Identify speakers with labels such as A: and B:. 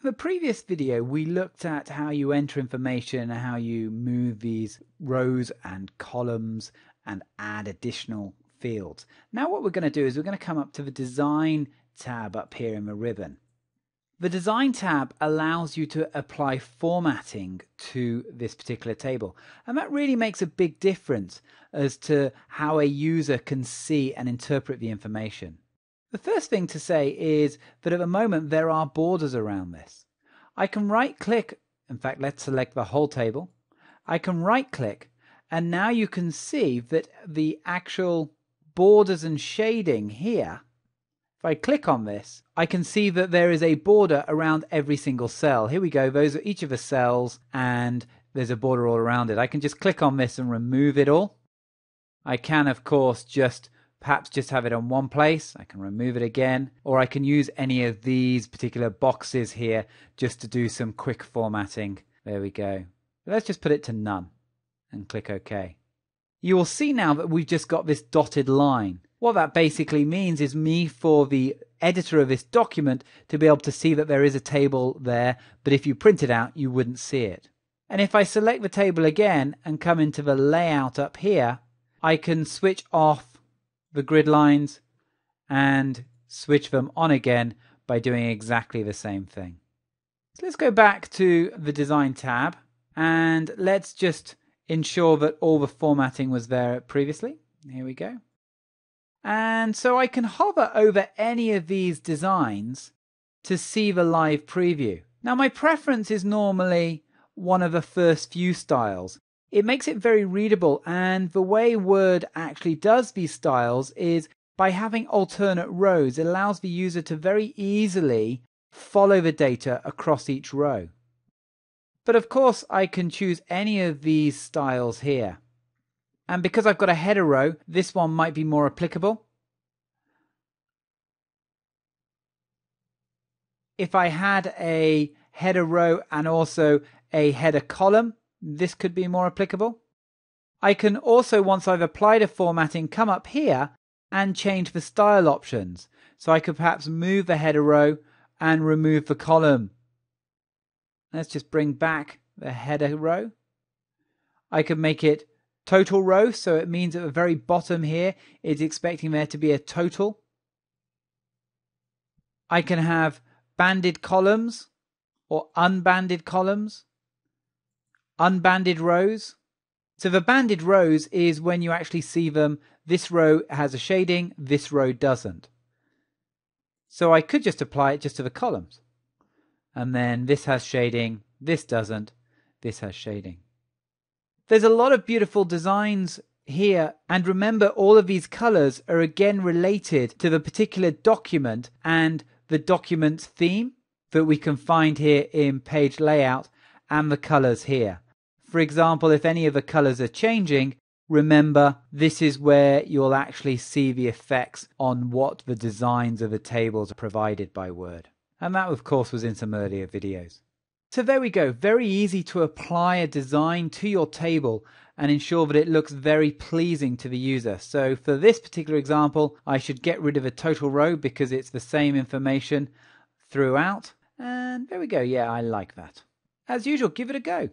A: In the previous video, we looked at how you enter information and how you move these rows and columns and add additional fields. Now what we're going to do is we're going to come up to the Design tab up here in the ribbon. The Design tab allows you to apply formatting to this particular table, and that really makes a big difference as to how a user can see and interpret the information. The first thing to say is that at the moment there are borders around this. I can right click, in fact let's select the whole table. I can right click and now you can see that the actual borders and shading here, if I click on this, I can see that there is a border around every single cell. Here we go, those are each of the cells and there's a border all around it. I can just click on this and remove it all. I can of course perhaps just have it on one place. I can remove it again, or I can use any of these particular boxes here just to do some quick formatting. There we go. Let's just put it to none and click OK. You will see now that we've just got this dotted line. What that basically means is for the editor of this document to be able to see that there is a table there, but if you print it out, you wouldn't see it. And if I select the table again and come into the layout up here, I can switch off the grid lines and switch them on again by doing exactly the same thing. So let's go back to the Design tab and let's just ensure that all the formatting was there previously. Here we go. And so I can hover over any of these designs to see the live preview. Now my preference is normally one of the first few styles. It makes it very readable, and the way Word actually does these styles is by having alternate rows. It allows the user to very easily follow the data across each row. But of course I can choose any of these styles here. And because I've got a header row, this one might be more applicable. If I had a header row and also a header column, this could be more applicable. I can also, once I've applied a formatting, come up here and change the style options. So I could perhaps move the header row and remove the column. Let's just bring back the header row. I could make it total row, so it means at the very bottom here it's expecting there to be a total. I can have banded columns or unbanded columns. Unbanded rows. So the banded rows is when you actually see them, this row has a shading, this row doesn't. So I could just apply it just to the columns. And then this has shading, this doesn't, this has shading. There's a lot of beautiful designs here, and remember all of these colors are again related to the particular document and the document's theme that we can find here in page layout and the colors here. For example, if any of the colors are changing, remember this is where you'll actually see the effects on what the designs of the tables are provided by Word. And that of course was in some earlier videos. So there we go, very easy to apply a design to your table and ensure that it looks very pleasing to the user. So for this particular example, I should get rid of a total row because it's the same information throughout. And there we go, yeah, I like that. As usual, give it a go.